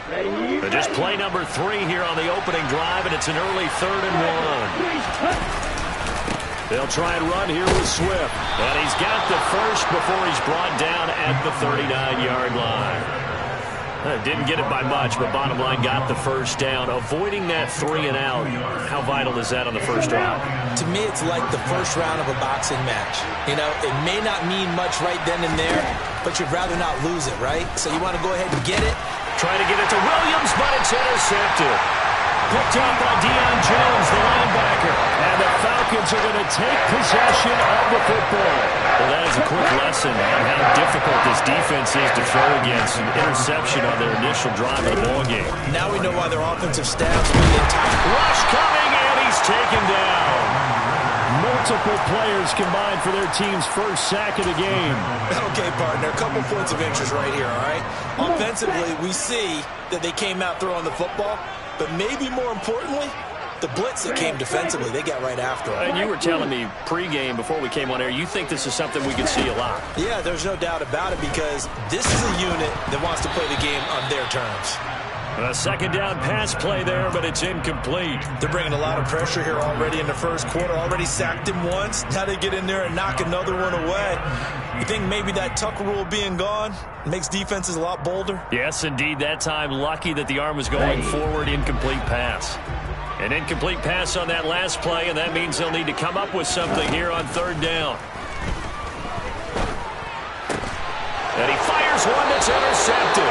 But just play number 3 here on the opening drive, and it's an early 3rd and 1. They'll try and run here with Swift. And he's got the first before he's brought down at the 39-yard line. Didn't get it by much, but bottom line got the first down. Avoiding that 3 and out, how vital is that on the first drive? To me, it's like the first round of a boxing match. You know, it may not mean much right then and there, but you'd rather not lose it, right? So you want to go ahead and get it. Trying to get it to Williams, but it's intercepted. Picked up by Deion Jones, the linebacker. And the Falcons are going to take possession of the football. Well, that is a quick lesson on how difficult this defense is to throw against. An interception on their initial drive of the ballgame. Now we know why their offensive staff's really tight. Rush coming, and he's taken down. Multiple players combined for their team's first sack of the game. Okay, partner, a couple points of interest right here, all right? Offensively, we see that they came out throwing the football, but maybe more importantly, the blitz that came defensively, they got right after them. And you were telling me pregame before we came on air, you think this is something we could see a lot. Yeah, there's no doubt about it because this is a unit that wants to play the game on their terms. A second down pass play there, but it's incomplete. They're bringing a lot of pressure here already in the first quarter. Already sacked him once. Now they get in there and knock another one away. You think maybe that Tucker rule being gone makes defenses a lot bolder? Yes, indeed. That time, lucky that the arm was going forward. Incomplete pass. An incomplete pass on that last play, and that means they'll need to come up with something here on 3rd down. And he fires one that's intercepted.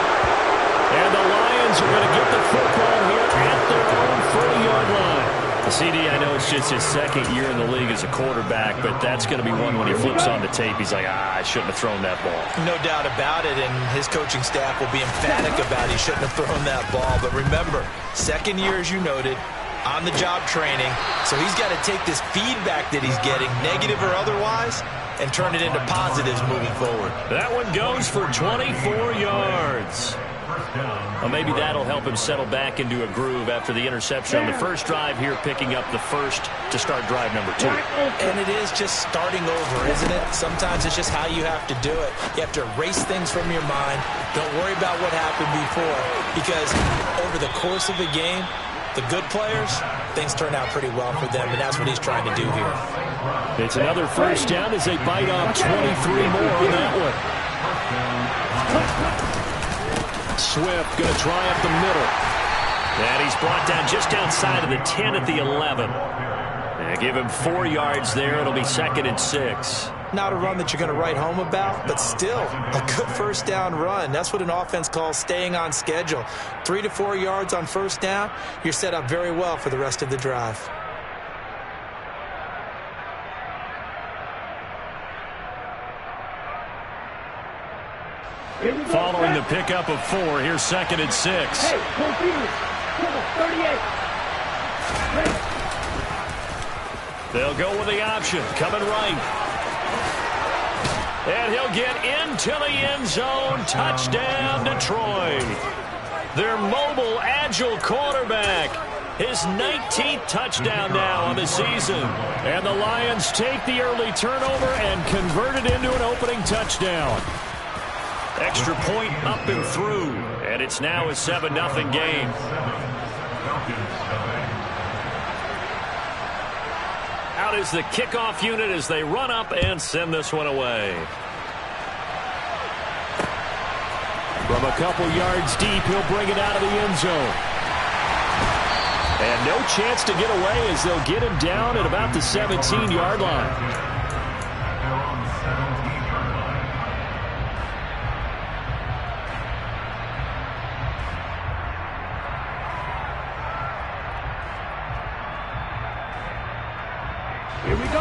And the Lions are going to get the football here at their own 40-yard line. The CD, I know it's just his 2nd year in the league as a quarterback, but that's going to be one when he flips on the tape. He's like, I shouldn't have thrown that ball. No doubt about it, and his coaching staff will be emphatic about he shouldn't have thrown that ball. But remember, 2nd year, as you noted, on-the-job training. So he's got to take this feedback that he's getting, negative or otherwise, and turn it into positives moving forward. That one goes for 24 yards. Well, maybe that'll help him settle back into a groove after the interception on the first drive here, picking up the first to start drive number 2. And it is just starting over, isn't it? Sometimes it's just how you have to do it. You have to erase things from your mind. Don't worry about what happened before, because over the course of a game, the good players, things turn out pretty well for them, and that's what he's trying to do here. It's another first down as they bite off 23 more on that one. Swift going to try up the middle. And he's brought down just outside of the 10 at the 11. And give him 4 yards there. It'll be 2nd and 6. Not a run that you're going to write home about, but still a good first down run. That's what an offense calls staying on schedule. 3 to 4 yards on first down, you're set up very well for the rest of the drive. Following the pickup of 4, here's 2nd and 6. Hey, 38. They'll go with the option, coming right. And he'll get into the end zone. Touchdown, Detroit. Their mobile, agile quarterback. His 19th touchdown now on the season. And the Lions take the early turnover and convert it into an opening touchdown. Extra point up and through. And it's now a 7-0 game. Out is the kickoff unit as they run up and send this one away. From a couple yards deep, he'll bring it out of the end zone. And no chance to get away as they'll get him down at about the 17-yard line.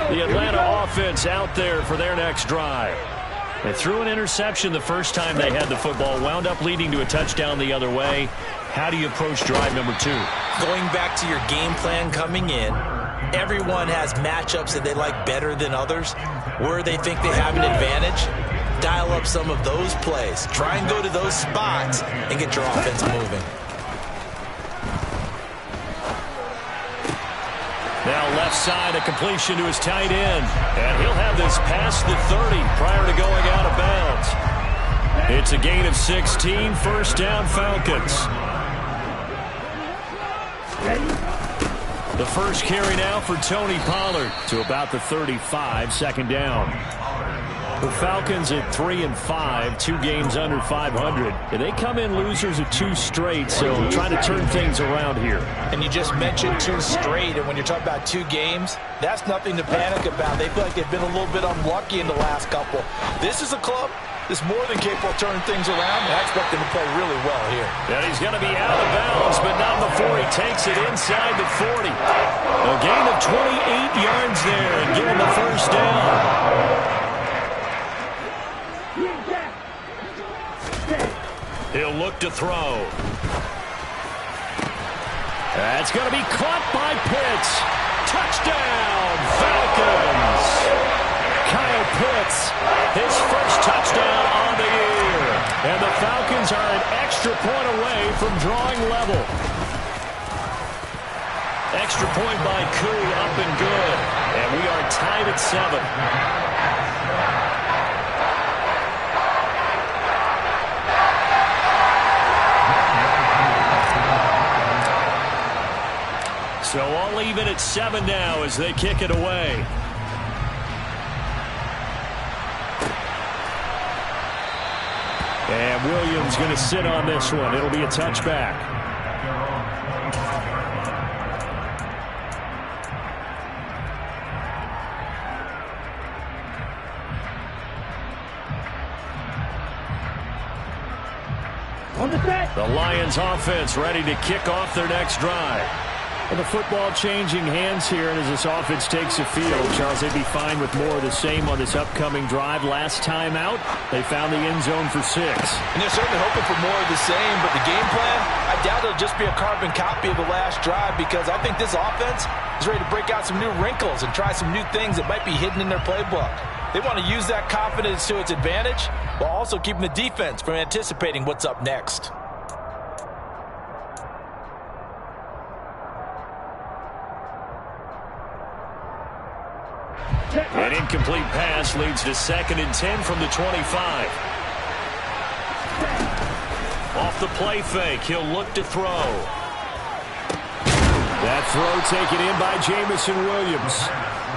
The Atlanta offense out there for their next drive. They threw an interception the first time they had the football, wound up leading to a touchdown the other way. How do you approach drive number 2? Going back to your game plan coming in, everyone has matchups that they like better than others. Where they think they have an advantage, dial up some of those plays. Try and go to those spots and get your offense moving. Now left side, a completion to his tight end. And he'll have this past the 30 prior to going out of bounds. It's a gain of 16, first down Falcons. The first carry now for Tony Pollard to about the 35, second down. The Falcons at 3-5, 2 games under 500. And they come in losers of 2 straight, so trying to turn things around here. And you just mentioned 2 straight, and when you're talking about 2 games, that's nothing to panic about. They feel like they've been a little bit unlucky in the last couple. This is a club that's more than capable of turning things around, and I expect them to play really well here. And he's going to be out of bounds, but not before he takes it inside the 40. A gain of 28 yards there and give him the first down. He'll look to throw. That's going to be caught by Pitts. Touchdown, Falcons. Kyle Pitts, his first touchdown on the year. And the Falcons are an extra point away from drawing level. Extra point by Koo, up and good. And we are tied at 7. So all even at 7 now as they kick it away. And Williams going to sit on this one. It'll be a touchback. On the set. The Lions offense ready to kick off their next drive. And the football changing hands here, and as this offense takes the field, Charles, they'd be fine with more of the same on this upcoming drive. Last time out, they found the end zone for 6. And they're certainly hoping for more of the same, but the game plan, I doubt it'll just be a carbon copy of the last drive, because I think this offense is ready to break out some new wrinkles and try some new things that might be hidden in their playbook. They want to use that confidence to its advantage, while also keeping the defense from anticipating what's up next. An incomplete pass leads to 2nd and 10 from the 25. Off the play fake, he'll look to throw. That throw taken in by Jamison Williams.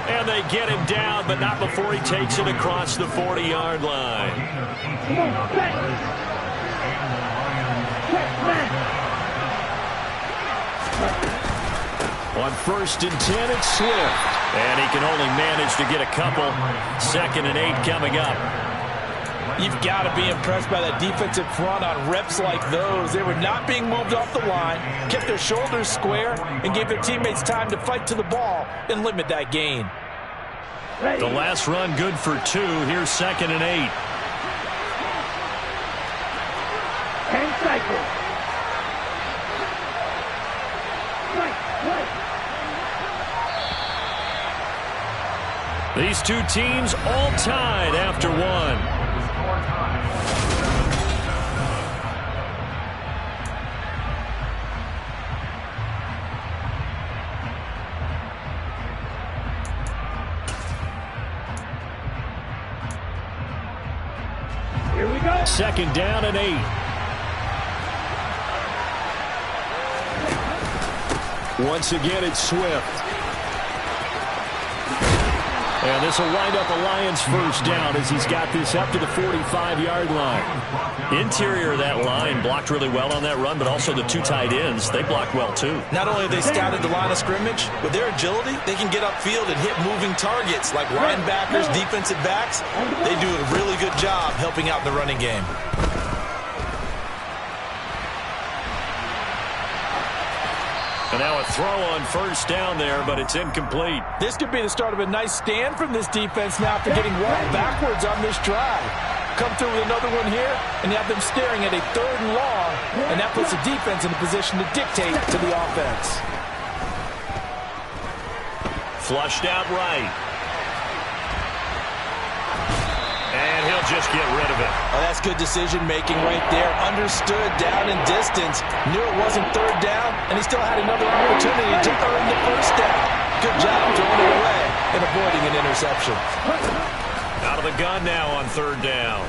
And they get him down, but not before he takes it across the 40-yard line. On 1st and 10, it's Swift. And he can only manage to get a couple. 2nd and 8 coming up. You've got to be impressed by that defensive front on reps like those. They were not being moved off the line, kept their shoulders square, and gave their teammates time to fight to the ball and limit that gain. The last run good for 2. Here's 2nd and 8. 10 cycles. These 2 teams all tied after 1. Here we go. 2nd down and 8. Once again, it's Swift. And this will wind up a Lions first down as he's got this up to the 45-yard line. Interior of that line blocked really well on that run, but also the 2 tight ends, they blocked well too. Not only have they scouted the line of scrimmage, with their agility, they can get upfield and hit moving targets like linebackers, defensive backs. They do a really good job helping out the running game. And now a throw on 1st down there, but it's incomplete. This could be the start of a nice stand from this defense now after getting walked backwards on this drive. Come through with another one here, and you have them staring at a 3rd and long, and that puts the defense in a position to dictate to the offense. Flushed out right. And he'll just get rid of it. Oh, that's good decision-making right there. Understood down and distance. Knew it wasn't 3rd down, and he still had another opportunity to earn the 1st down. Good job throwing it away and avoiding an interception. Out of the gun now on 3rd down.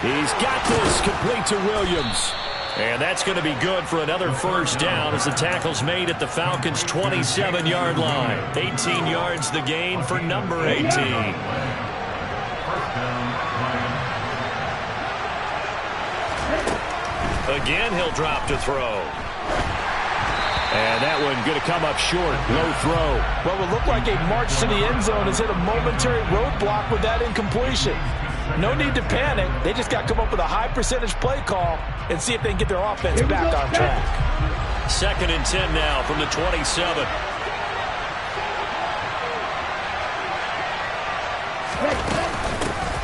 He's got this complete to Williams. And that's going to be good for another first down as the tackle's made at the Falcons' 27-yard line. 18 yards the gain for number 18. Again, he'll drop to throw. And that one going to come up short. Low throw. What would look like a march to the end zone has hit a momentary roadblock with that incompletion. No need to panic. They just got to come up with a high percentage play call and see if they can get their offense back on track. 2nd and 10 now from the 27.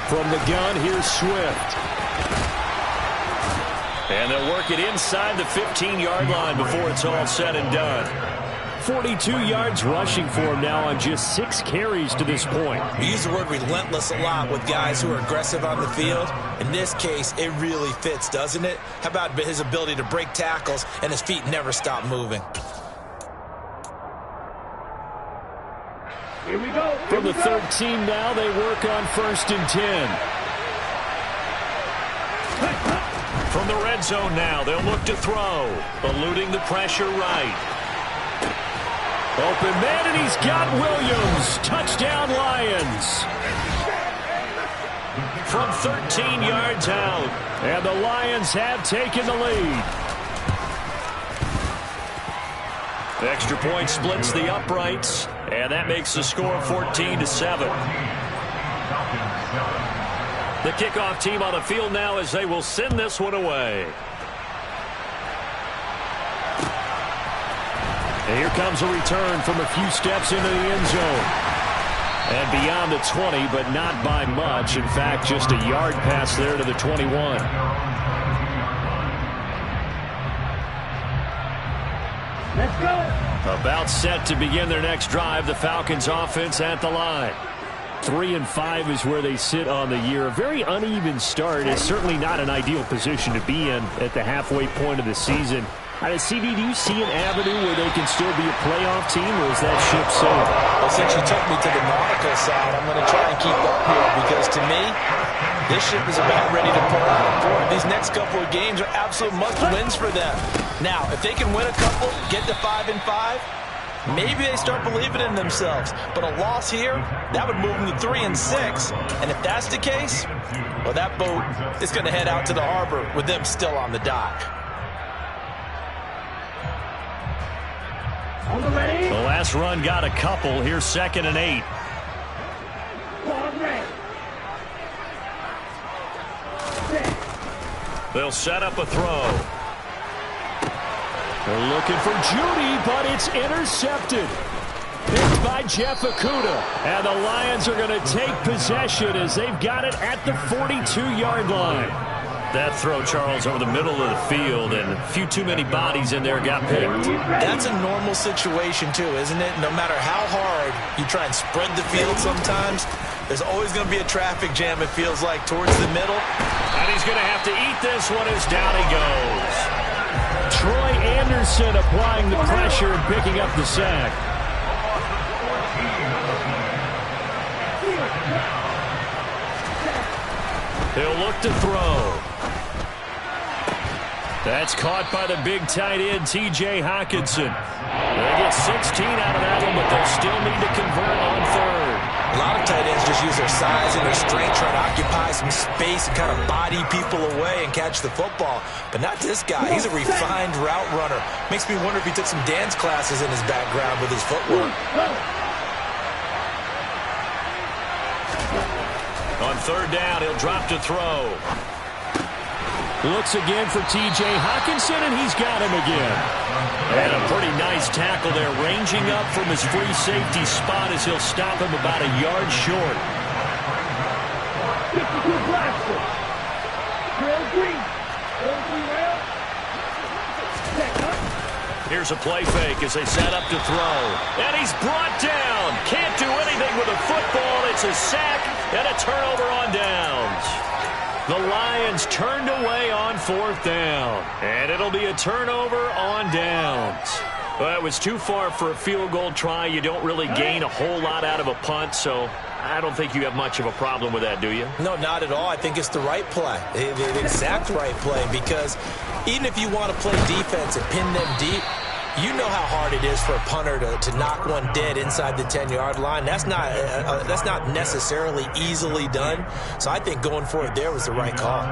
From the gun, here's Swift. And they'll work it inside the 15-yard line before it's all said and done. 42 yards rushing for him now on just 6 carries to this point. We use the word relentless a lot with guys who are aggressive on the field. In this case, it really fits, doesn't it? How about his ability to break tackles and his feet never stop moving? Here we go. From the 13 now, they work on 1st and 10. From the red zone now, they'll look to throw. Eluding the pressure right. Open man, and he's got Williams. Touchdown, Lions. From 13 yards out. And the Lions have taken the lead. The extra point splits the uprights, and that makes the score 14-7. The kickoff team on the field now as they will send this one away. And here comes a return from a few steps into the end zone. And beyond the 20, but not by much. In fact, just a yard pass there to the 21. Let's go. About set to begin their next drive. The Falcons offense at the line. 3-5 is where they sit on the year. A very uneven start. It's certainly not an ideal position to be in at the halfway point of the season. CD, do you see an avenue where they can still be a playoff team, or is that ship sailed? Well, since you took me to the nautical side, I'm going to try and keep up here because to me, this ship is about ready to pull out. Boy, these next couple of games are absolute must-wins for them. Now, if they can win a couple, get to 5-5, maybe they start believing in themselves. But a loss here, that would move them to 3-6. And if that's the case, well, that boat is going to head out to the harbor with them still on the dock. The last run got a couple. Here's 2nd and 8. They'll set up a throw. They're looking for Judy, but it's intercepted. Picked by Jeff Okudah. And the Lions are going to take possession as they've got it at the 42-yard line. That throw, Charles, over the middle of the field, and a few too many bodies in there got picked. That's a normal situation, too, isn't it? No matter how hard you try and spread the field sometimes, there's always going to be a traffic jam, it feels like, towards the middle. And he's going to have to eat this one as down he goes. Troy Anderson applying the pressure and picking up the sack. He'll look to throw. That's caught by the big tight end, T.J. Hockenson. They get 16 out of that one, but they'll still need to convert on 3rd. A lot of tight ends just use their size and their strength, trying to occupy some space and kind of body people away and catch the football. But not this guy. He's a refined route runner. Makes me wonder if he took some dance classes in his background with his footwork. On 3rd down, he'll drop to throw. Looks again for T.J. Hockenson, and he's got him again. And a pretty nice tackle there, ranging up from his free safety spot as he'll stop him about a yard short. Here's a play fake as they set up to throw. And he's brought down. Can't do anything with a football. It's a sack and a turnover on downs. The Lions turned away on 4th down. And it'll be a turnover on downs. Well, it was too far for a field goal try. You don't really gain a whole lot out of a punt, so I don't think you have much of a problem with that, do you? No, not at all. I think it's the right play, the exact right play, because even if you want to play defense and pin them deep, you know how hard it is for a punter to knock one dead inside the 10-yard line. That's not necessarily easily done. So I think going for it there was the right call.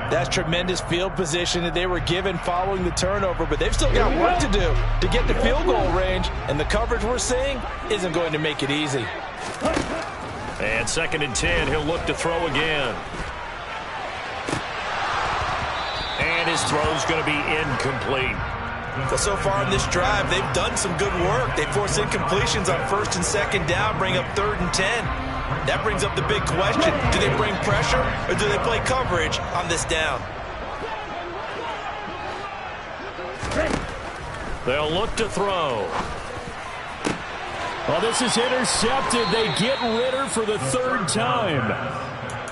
That's tremendous field position that they were given following the turnover, but they've still got work to do to get to field goal range, and the coverage we're seeing isn't going to make it easy. And 2nd and 10, he'll look to throw again. And his throw's going to be incomplete. So far in this drive, they've done some good work. They force incompletions on 1st and 2nd down, bring up 3rd and 10. That brings up the big question. Do they bring pressure or do they play coverage on this down? They'll look to throw. Well, this is intercepted. They get Ritter for the 3rd time.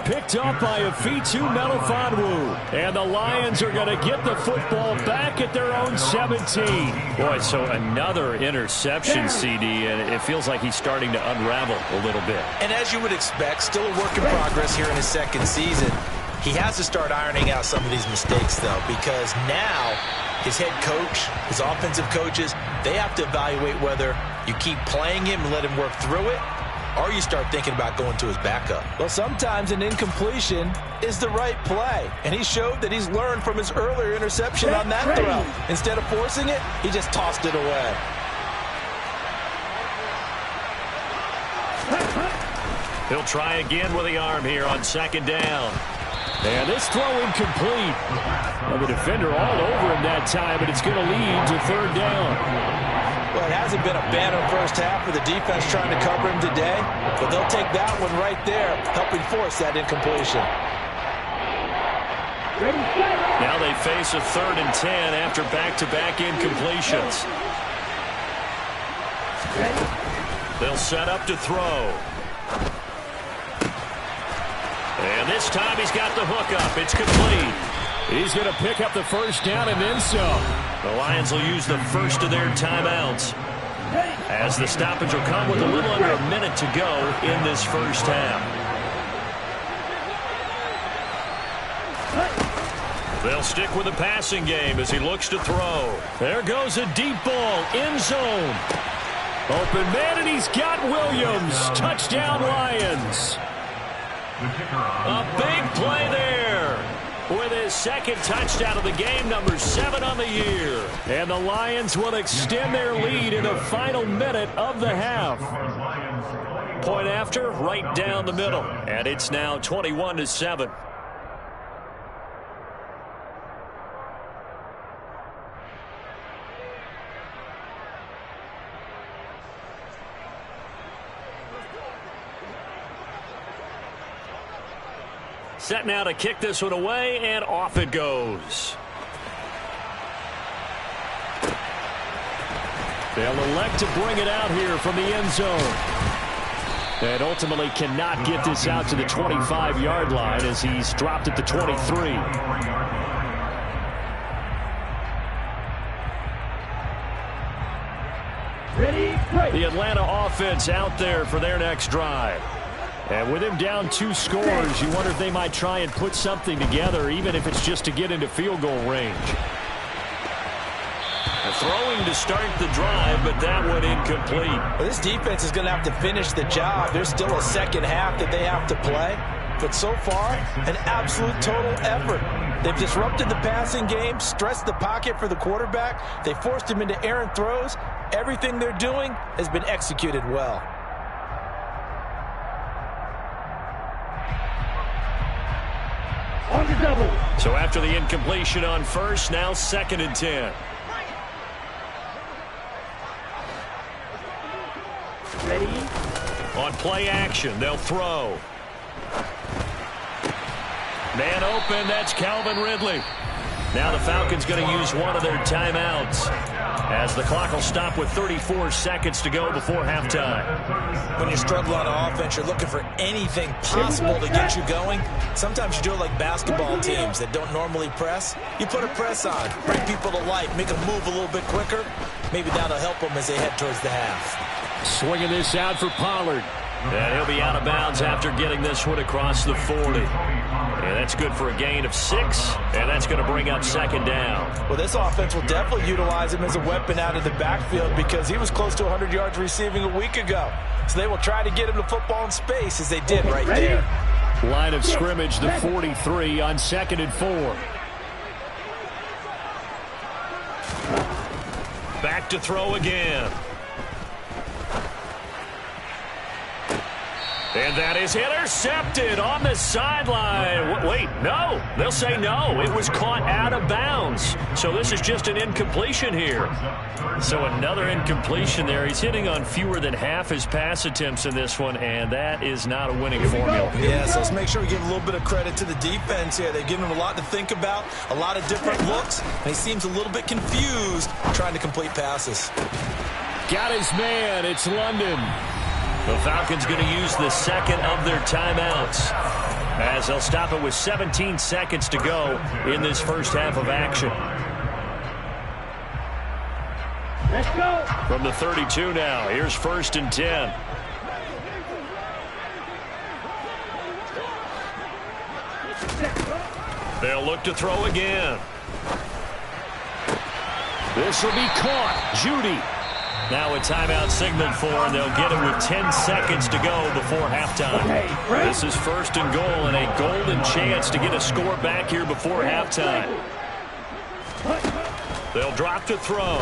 Picked up by Afitu Melifonwu. And the Lions are going to get the football back at their own 17. Boy, so another interception, CD, and it feels like he's starting to unravel a little bit. And as you would expect, still a work in progress here in his 2nd season. He has to start ironing out some of these mistakes, though, because now his head coach, his offensive coaches, they have to evaluate whether you keep playing him and let him work through it, or you start thinking about going to his backup. Well, sometimes an incompletion is the right play, and he showed that he's learned from his earlier interception on that throw. Instead of forcing it, he just tossed it away. He'll try again with the arm here on 2nd down. And this throw incomplete. Well, the defender all over him that time, but it's going to lead to 3rd down. Well, it hasn't been a banner first half for the defense trying to cover him today, but they'll take that one right there, helping force that incompletion. Now they face a 3rd and 10 after back-to-back incompletions. They'll set up to throw. And this time he's got the hook up. It's complete. He's going to pick up the 1st down and then some. The Lions will use the first of their timeouts, as the stoppage will come with a little under a minute to go in this 1st half. They'll stick with the passing game as he looks to throw. There goes a deep ball, end zone. Open man, and he's got Williams. Touchdown, Lions. A big play there with his 2nd touchdown of the game, number 7 on the year. And the Lions will extend their lead in the final minute of the half. Point after, right down the middle. And it's now 21-7. Set now to kick this one away, and off it goes. They'll elect to bring it out here from the end zone. And ultimately cannot get this out to the 25-yard line as he's dropped at the 23. The Atlanta offense out there for their next drive. And with him down 2 scores, you wonder if they might try and put something together, even if it's just to get into field goal range. Throwing to start the drive, but that one incomplete. Well, this defense is going to have to finish the job. There's still a 2nd half that they have to play. But so far, an absolute total effort. They've disrupted the passing game, stressed the pocket for the quarterback. They forced him into errant throws. Everything they're doing has been executed well. On the double. So after the incompletion on 1st, now 2nd and 10. Ready? On play action, they'll throw. Man open, that's Calvin Ridley. Now the Falcons going to use one of their timeouts, as the clock will stop with 34 seconds to go before halftime. When you struggle on offense, you're looking for anything possible to get you going. Sometimes you do it like basketball teams that don't normally press. You put a press on, bring people to life, make them move a little bit quicker. Maybe that'll help them as they head towards the half. Swinging this out for Pollard. And he'll be out of bounds after getting this one across the 40. And that's good for a gain of 6, and that's going to bring up second down. Well, this offense will definitely utilize him as a weapon out of the backfield because he was close to 100 yards receiving a week ago. So they will try to get him the football in space as they did right there. Line of scrimmage, the 43 on 2nd and 4. Back to throw again. And that is intercepted on the sideline. Wait, no. They'll say no. It was caught out of bounds. So this is just an incompletion here. So another incompletion there. He's hitting on fewer than half his pass attempts in this one, and that is not a winning formula. Yeah, so let's make sure we give a little bit of credit to the defense here. They've given him a lot to think about, a lot of different looks, and he seems a little bit confused trying to complete passes. Got his man. It's London. The Falcons going to use the second of their timeouts as they'll stop it with 17 seconds to go in this first half of action. Let's go. From the 32 now, here's 1st and 10. They'll look to throw again. This will be caught. Judy. Now a timeout signaled for, and they'll get it with 10 seconds to go before halftime. This is 1st and goal, and a golden chance to get a score back here before halftime. They'll drop to throw.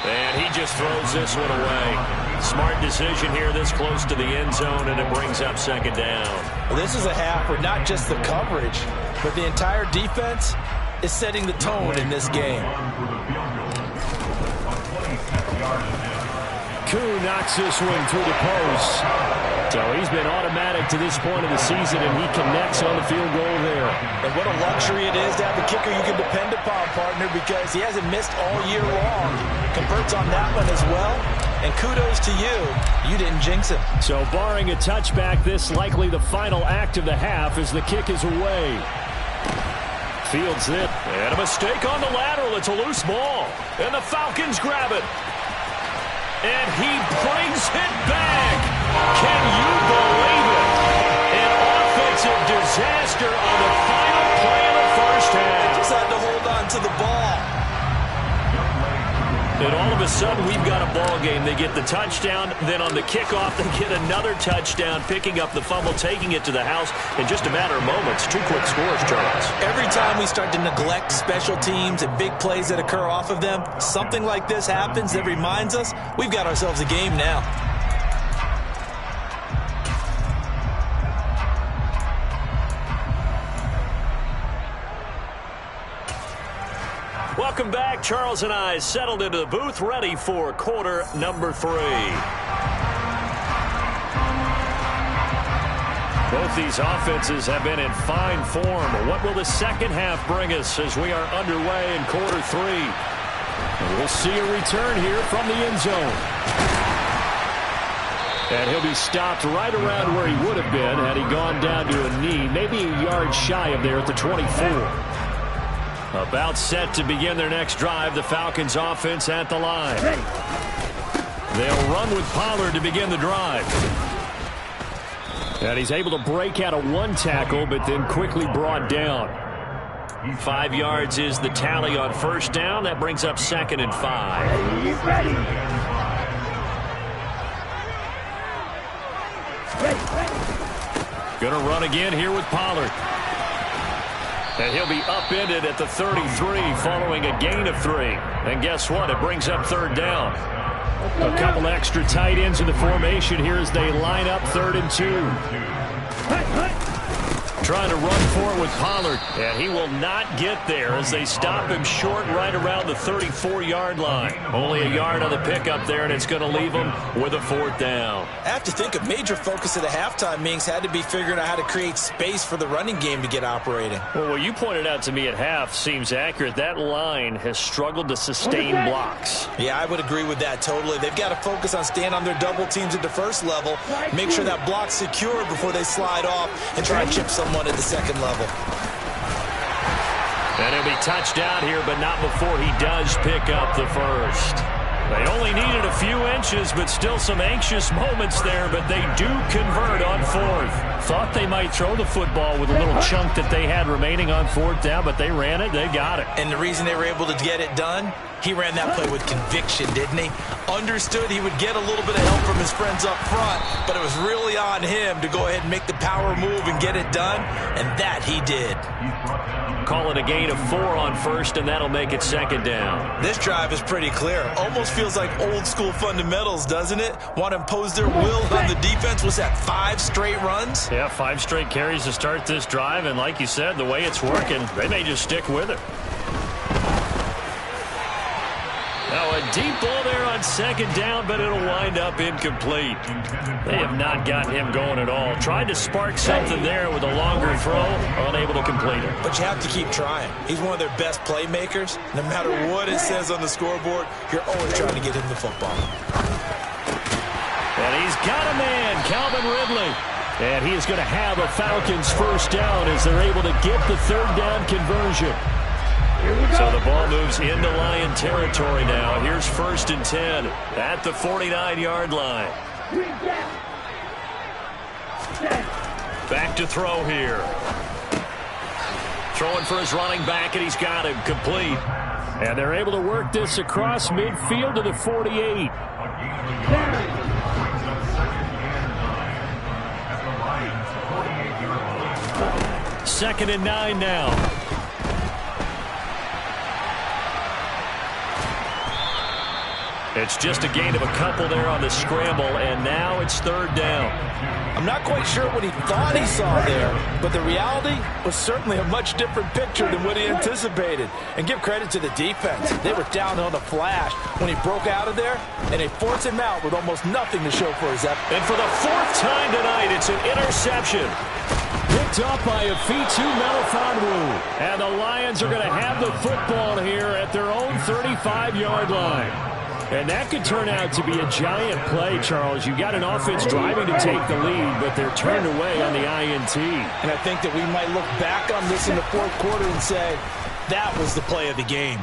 And he just throws this one away. Smart decision here this close to the end zone, and it brings up second down. Well, this is a half where not just the coverage, but the entire defense is setting the tone in this game. Koo knocks this one through the post. So he's been automatic to this point of the season, and he connects on the field goal there. And what a luxury it is to have a kicker you can depend upon, partner, because he hasn't missed all year long. Converts on that one as well. And kudos to you. You didn't jinx him. So barring a touchback, this likely the final act of the half as the kick is away. Fields it. And a mistake on the lateral. It's a loose ball. And the Falcons grab it. And he brings it back. Can you believe it? An offensive disaster on the final play of the first half. Just had to hold on to the ball. And all of a sudden, we've got a ball game. They get the touchdown. Then on the kickoff, they get another touchdown, picking up the fumble, taking it to the house in just a matter of moments. 2 quick scores, Charles. Every time we start to neglect special teams and big plays that occur off of them, something like this happens that reminds us we've got ourselves a game now. Welcome back. Charles and I settled into the booth, ready for quarter number 3. Both these offenses have been in fine form. What will the second half bring us as we are underway in quarter 3? And we'll see a return here from the end zone. And he'll be stopped right around where he would have been had he gone down to a knee, maybe a yard shy of there at the 24. About set to begin their next drive, the Falcons offense at the line. They'll run with Pollard to begin the drive. And he's able to break out of 1 tackle, but then quickly brought down. 5 yards is the tally on first down. That brings up 2nd and 5. He's ready. Gonna run again here with Pollard. And he'll be upended at the 33 following a gain of 3. And guess what? It brings up 3rd down. A couple extra tight ends in the formation here as they line up 3rd and 2. Trying to run for it with Pollard. And he will not get there as they stop him short right around the 34-yard line. Only a yard on the pickup there, and it's going to leave him with a 4th down. I have to think a major focus of the halftime meetings had to be figuring out how to create space for the running game to get operating. Well, what you pointed out to me at half seems accurate. That line has struggled to sustain blocks. Yeah, I would agree with that totally. They've got to focus on staying on their double teams at the first level, make sure that block's secure before they slide off and try to chip someone at the second level. And he'll be touched down here, but not before he does pick up the first. They only needed a few inches, but still some anxious moments there, but they do convert on fourth. Thought they might throw the football with a little chunk that they had remaining on fourth down, but they ran it, they got it. And the reason they were able to get it done, he ran that play with conviction, didn't he? Understood he would get a little bit of help from his friends up front, but it was really on him to go ahead and make the power move and get it done, and that he did. Call it a gain of 4 on first, and that'll make it second down. This drive is pretty clear. Almost feels like old school fundamentals, doesn't it? Want to impose their will on the defense. Was that 5 straight runs? Yeah, 5 straight carries to start this drive, and like you said, the way it's working, they may just stick with it. Now a deep ball there on second down, but it'll wind up incomplete. They have not gotten him going at all. Tried to spark something there with a longer throw, unable to complete it. But you have to keep trying. He's one of their best playmakers. No matter what it says on the scoreboard, you're always trying to get him the football. And he's got a man, Calvin Ridley. And he is going to have a Falcons first down as they're able to get the third down conversion. So the ball moves into Lion territory now. Here's 1st and 10 at the 49-yard line. Back to throw here. Throwing for his running back, and he's got him complete. And they're able to work this across midfield to the 48. Second and 9 now. It's just a gain of a couple there on the scramble, and now it's third down. I'm not quite sure what he thought he saw there, but the reality was certainly a much different picture than what he anticipated. And give credit to the defense. They were down on the flash when he broke out of there, and they forced him out with almost nothing to show for his effort. And for the 4th time tonight, it's an interception. Picked up by a Fitu Melifonwu. And the Lions are going to have the football here at their own 35-yard line. And that could turn out to be a giant play, Charles. You got an offense driving to take the lead, but they're turned away on the INT. And I think that we might look back on this in the 4th quarter and say, that was the play of the game.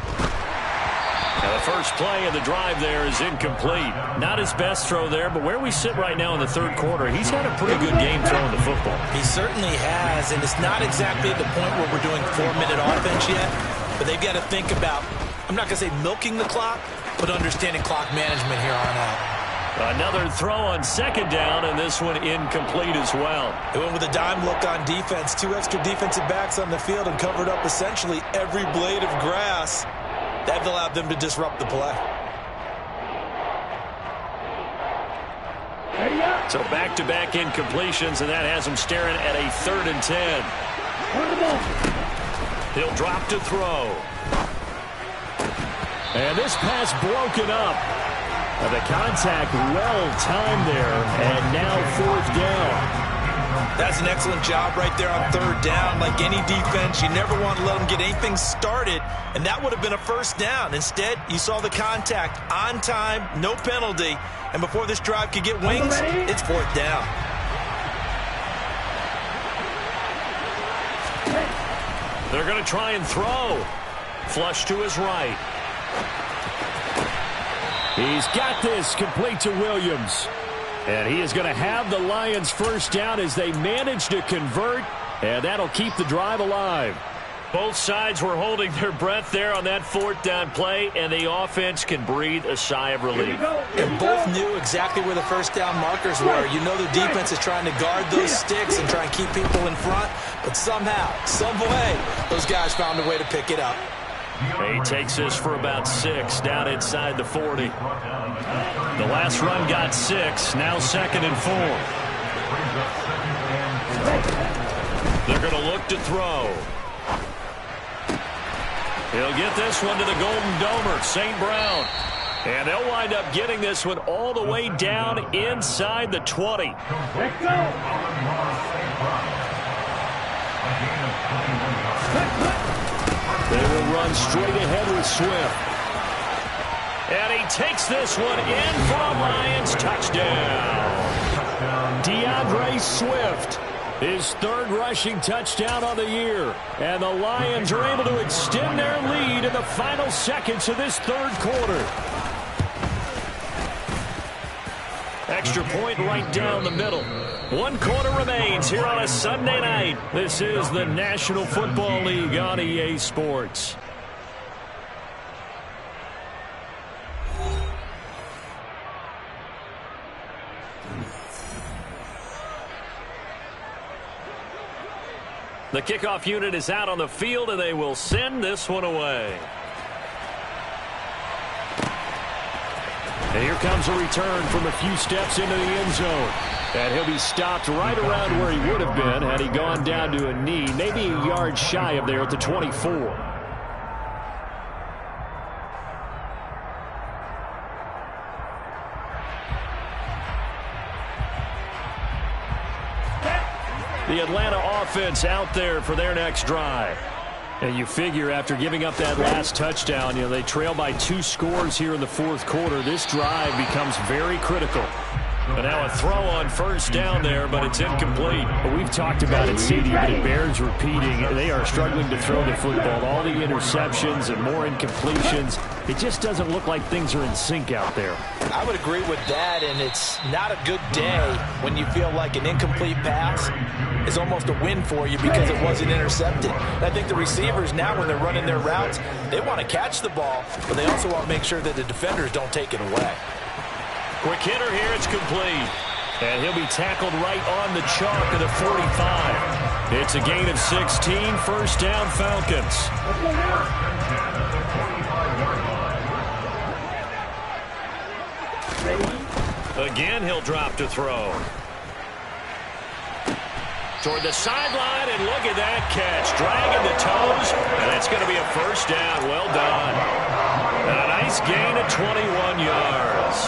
Now the first play of the drive there is incomplete. Not his best throw there, but where we sit right now in the 3rd quarter, he's had a pretty good game throwing the football. He certainly has, and it's not exactly at the point where we're doing 4-minute offense yet, but they've got to think about, I'm not going to say milking the clock, but understanding clock management here on out. Another throw on second down, and this one incomplete as well. They went with a dime look on defense. 2 extra defensive backs on the field and covered up essentially every blade of grass. That allowed them to disrupt the play. So back-to-back incompletions, and that has him staring at a 3rd and 10. He'll drop to throw. And this pass broken up. The contact well-timed there, and now 4th down. That's an excellent job right there on 3rd down. Like any defense, you never want to let them get anything started, and that would have been a first down. Instead, you saw the contact on time, no penalty, and before this drive could get wings, it's 4th down. They're going to try and throw. Flush to his right. He's got this complete to Williams. And he is going to have the Lions first down as they manage to convert. And that'll keep the drive alive. Both sides were holding their breath there on that 4th down play, and the offense can breathe a sigh of relief. And both knew exactly where the first down markers were. You know the defense is trying to guard those sticks and try and keep people in front. But somehow, some way, those guys found a way to pick it up. He takes this for about 6 down inside the 40. The last run got 6. Now 2nd and 4. They're going to look to throw. He'll get this one to the Golden Domer, St. Brown. And they'll wind up getting this one all the way down inside the 20. Let's go. They will run straight ahead with Swift. And he takes this one in for a Lions touchdown. DeAndre Swift His third rushing touchdown of the year. And the Lions are able to extend their lead in the final seconds of this third quarter. Extra point right down the middle. 1 quarter remains here on a Sunday night. This is the National Football League on EA Sports. The kickoff unit is out on the field, and they will send this one away. And here comes a return from a few steps into the end zone. And he'll be stopped right around where he would have been had he gone down to a knee, maybe a yard shy of there at the 24. The Atlanta offense out there for their next drive. And you figure after giving up that last touchdown, they trail by 2 scores here in the fourth quarter. This drive becomes very critical. But now a throw on first down there, but it's incomplete. But we've talked about it, CD, but it bears repeating. They are struggling to throw the football. All the interceptions and more incompletions. It just doesn't look like things are in sync out there. I would agree with that, and it's not a good day when you feel like an incomplete pass is almost a win for you because it wasn't intercepted. And I think the receivers now, when they're running their routes, they want to catch the ball, but they also want to make sure that the defenders don't take it away. Quick hitter here, it's complete. And he'll be tackled right on the chalk of the 45. It's a gain of 16, first down Falcons. Again, he'll drop to throw. Toward the sideline, and look at that catch. Dragging the toes, and that's going to be a first down. Well done. And a nice gain of 21 yards.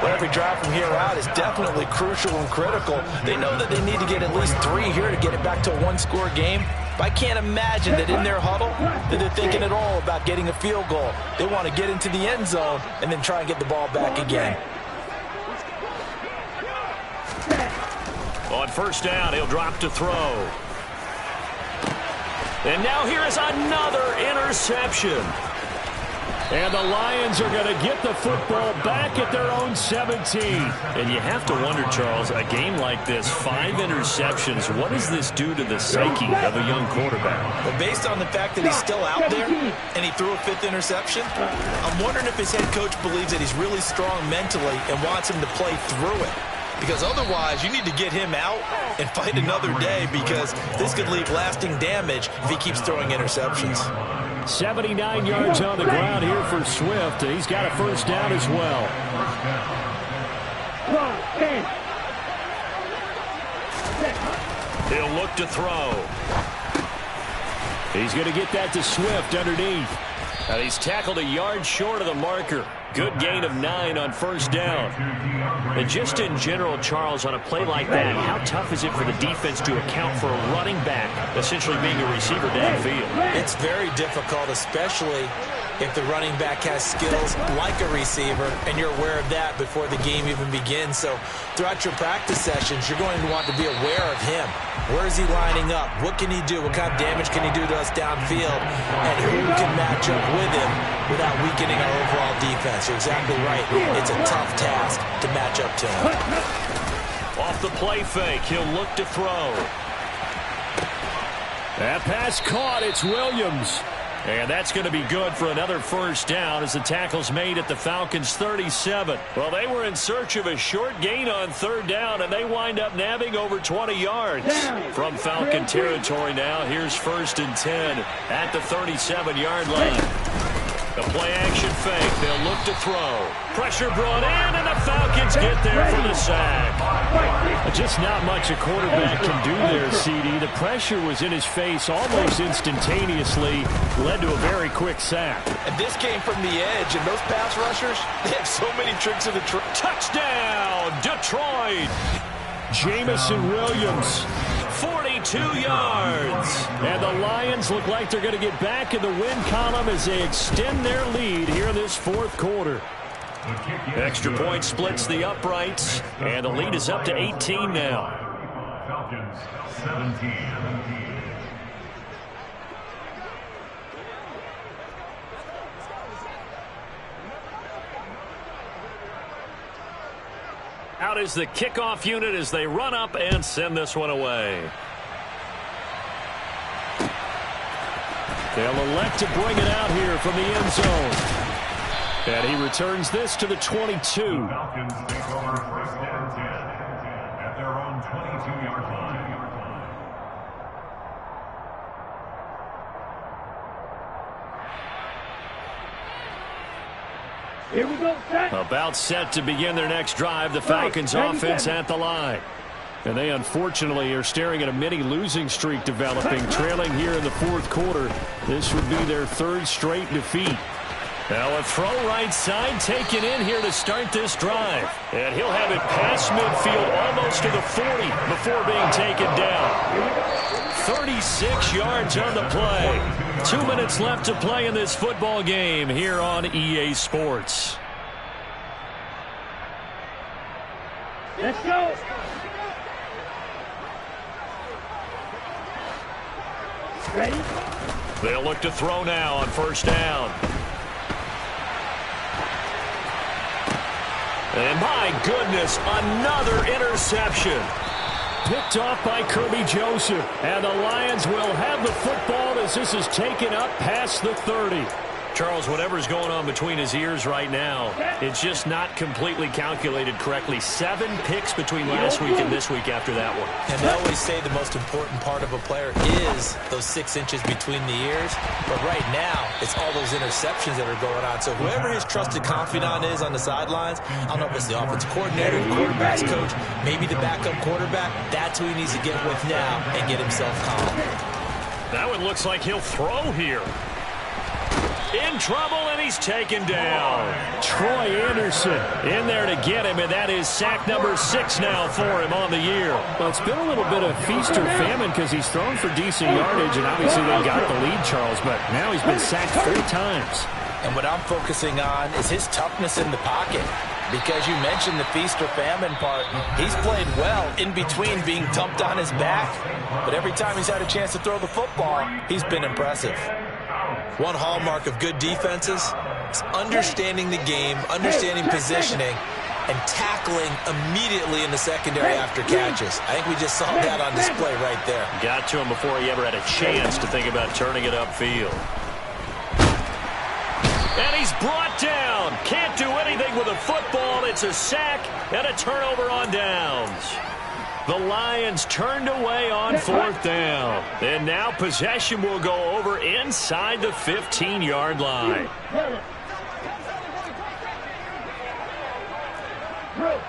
Well, every drive from here out is definitely crucial and critical. They know that they need to get at least 3 here to get it back to a 1-score game. But I can't imagine that in their huddle that they're thinking at all about getting a field goal. They want to get into the end zone and then try and get the ball back again. On first down, he'll drop to throw. And now here is another interception. And the Lions are going to get the football back at their own 17. And you have to wonder, Charles, a game like this, 5 interceptions, what does this do to the psyche of a young quarterback? Well, based on the fact that he's still out there and he threw a 5th interception, I'm wondering if his head coach believes that he's really strong mentally and wants him to play through it. Because otherwise, you need to get him out and fight another day, because this could leave lasting damage if he keeps throwing interceptions. 79 yards on the ground here for Swift. He's got a first down as well. He'll look to throw. He's going to get that to Swift underneath. And he's tackled a yard short of the marker. Good gain of 9 on first down. And just in general, Charles, on a play like that, how tough is it for the defense to account for a running back essentially being a receiver downfield? It's very difficult, especially if the running back has skills like a receiver, and you're aware of that before the game even begins. So throughout your practice sessions, you're going to want to be aware of him. Where is he lining up? What can he do? What kind of damage can he do to us downfield? And who can match up with him without weakening our overall defense? You're exactly right. It's a tough task to match up to him. Off the play fake, he'll look to throw. That pass caught. It's Williams. And that's going to be good for another first down as the tackle's made at the Falcons' 37. Well, they were in search of a short gain on third down, and they wind up nabbing over 20 yards. From Falcon territory now, here's 1st and 10 at the 37-yard line. The play-action fake. They'll look to throw. Pressure brought in, and the Falcons get there for the sack. Just not much a quarterback can do there, CD. The pressure was in his face almost instantaneously. Led to a very quick sack. And this came from the edge, and those pass rushers, they have so many tricks of the trade. Touchdown, Detroit! Jamison Williams. 42 yards. And the Lions look like they're going to get back in the win column as they extend their lead here in this fourth quarter. Extra point splits the uprights, and the lead is up to 18 now. 17. Out is the kickoff unit as they run up and send this one away. They'll elect to bring it out here from the end zone. And he returns this to the 22. The Falcons take over 1st and 10 at their own 22-yard line. Here we go, set. About set to begin their next drive. The Falcons offense at the line. And they unfortunately are staring at a mini losing streak developing, trailing here in the fourth quarter. This would be their third straight defeat. Now a throw right side taken in here to start this drive. And he'll have it past midfield almost to the 40 before being taken down. 36 yards on the play. 2 minutes left to play in this football game here on EA Sports. Let's go. Ready? They'll look to throw now on first down. And my goodness, another interception. Picked off by Kirby Joseph. And the Lions will have the football as this is taken up past the 30. Charles, whatever's going on between his ears right now, it's just not completely calculated correctly. 7 picks between last week and this week after that one. And they always say the most important part of a player is those 6 inches between the ears. But right now, it's all those interceptions that are going on. So whoever his trusted confidant is on the sidelines, I don't know if it's the offensive coordinator, the quarterback's coach, maybe the backup quarterback, that's who he needs to get with now and get himself calm. That one looks like he'll throw here. In trouble, and he's taken down. Troy Anderson in there to get him, and that is sack number 6 now for him on the year. Well, it's been a little bit of feast or famine because he's thrown for decent yardage, and obviously they got the lead, Charles, but now he's been sacked 4 times. And what I'm focusing on is his toughness in the pocket. Because you mentioned the feast or famine part, he's played well in between being dumped on his back. But every time he's had a chance to throw the football, he's been impressive. One hallmark of good defenses is understanding the game, understanding positioning, and tackling immediately in the secondary after catches. I think we just saw that on display right there. Got to him before he ever had a chance to think about turning it upfield. And he's brought down. Can't do anything with a football. It's a sack and a turnover on downs. The Lions turned away on 4th down. And now possession will go over inside the 15-yard line.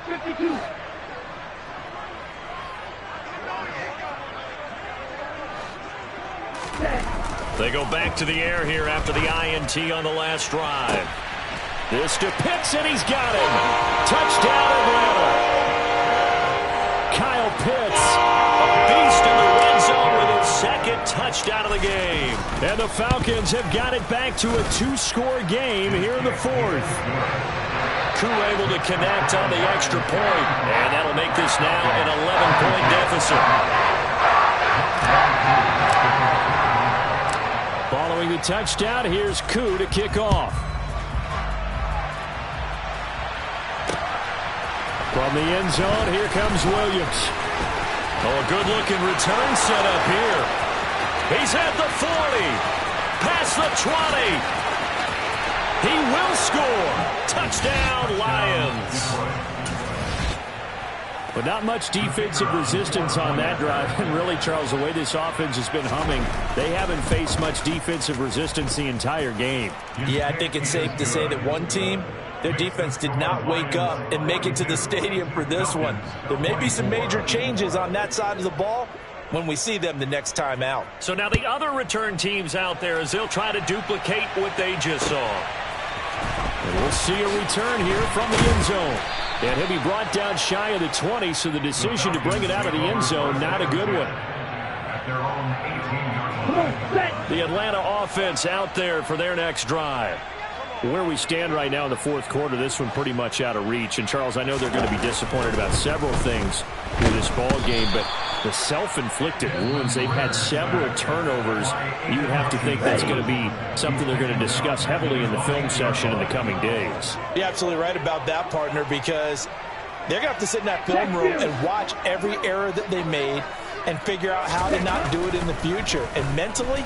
52. They go back to the air here after the INT on the last drive. This to Pitts, and he's got him. Touchdown, Atlanta. Kyle Pitts, a beast in the red zone with his 2nd touchdown of the game. And the Falcons have got it back to a 2-score game here in the 4th. Crew able to connect on the extra point, and that'll make this now an 11-point deficit. Following the touchdown, here's Koo to kick off. From the end zone, here comes Williams. Oh, a good-looking return set up here. He's at the 40, past the 20. He will score. Touchdown, Lions. But not much defensive resistance on that drive. And really, Charles, the way this offense has been humming, they haven't faced much defensive resistance the entire game. Yeah, I think it's safe to say that one team, their defense did not wake up and make it to the stadium for this one. There may be some major changes on that side of the ball when we see them the next time out. So now the other return teams out there as they'll try to duplicate what they just saw. And we'll see a return here from the end zone. And he'll be brought down shy of the 20, so the decision to bring it out of the end zone, not a good one. The Atlanta offense out there for their next drive. Where we stand right now in the 4th quarter, this one pretty much out of reach. And, Charles, I know they're going to be disappointed about several things through this ball game, but The self-inflicted wounds, they've had several turnovers. You would have to think that's going to be something they're going to discuss heavily in the film session in the coming days. You're absolutely right about that, partner, because they're going to have to sit in that film room and watch every error that they made and figure out how to not do it in the future. And mentally,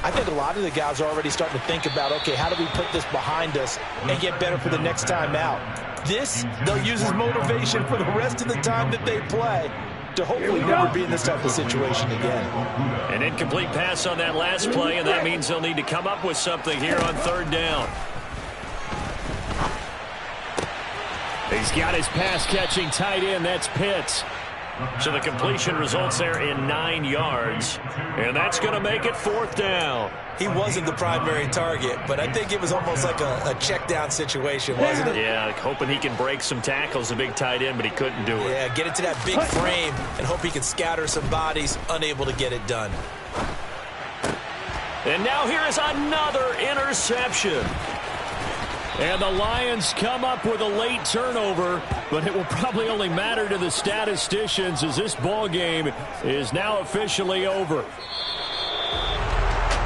I think a lot of the guys are already starting to think about, okay, how do we put this behind us and get better for the next time out? This, they'll use as motivation for the rest of the time that they play to hopefully never be in this type of situation again. An incomplete pass on that last play, and that means they'll need to come up with something here on third down. He's got his pass-catching tight end. That's Pitts. So the completion results there in 9 yards, and that's going to make it fourth down. He wasn't the primary target, but I think it was almost like a check down situation, wasn't it? Yeah, like hoping he can break some tackles, a big tight end, but he couldn't do it. Yeah, get it to that big frame and hope he can scatter some bodies, unable to get it done. And now here is another interception. And the Lions come up with a late turnover, but it will probably only matter to the statisticians as this ball game is now officially over.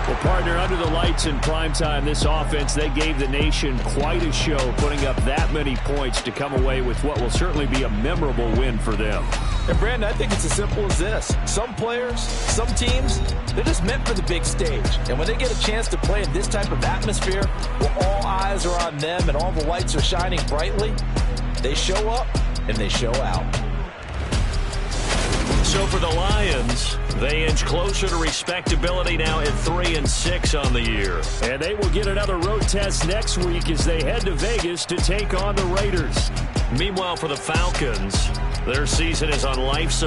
Well, partner, under the lights in primetime, this offense, they gave the nation quite a show, putting up that many points to come away with what will certainly be a memorable win for them. And, Brandon, I think it's as simple as this. Some players, some teams, they're just meant for the big stage. And when they get a chance to play in this type of atmosphere where all eyes are on them and all the lights are shining brightly, they show up and they show out. So for the Lions, they inch closer to respectability now at 3-6 on the year. And they will get another road test next week as they head to Vegas to take on the Raiders. Meanwhile, for the Falcons, their season is on life support.